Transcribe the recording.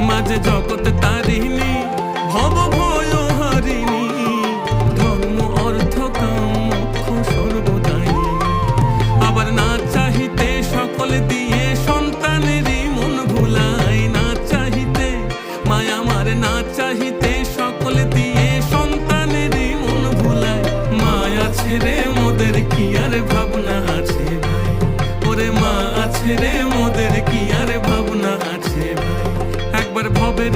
মাঝে জগৎ তারিণী, ভব ভয় হারিণী, ধর্ম অর্থ কাম মোক্ষ সর্বদায়িনী। আবার না চাহিতে সকল দিয়ে সন্তানেরই মন ভুলাই, না চাহিতে মায়া আমার, না চাহিতে সকল দিয়ে সন্তানেরই মন ভুলায়। মায়া ছেড়ে মোদের কি আর ভাবনা আছে ভাই, ওরে মা আছে রে মোদের কি আর ভাবনা আছে ভাই। একবার ভবের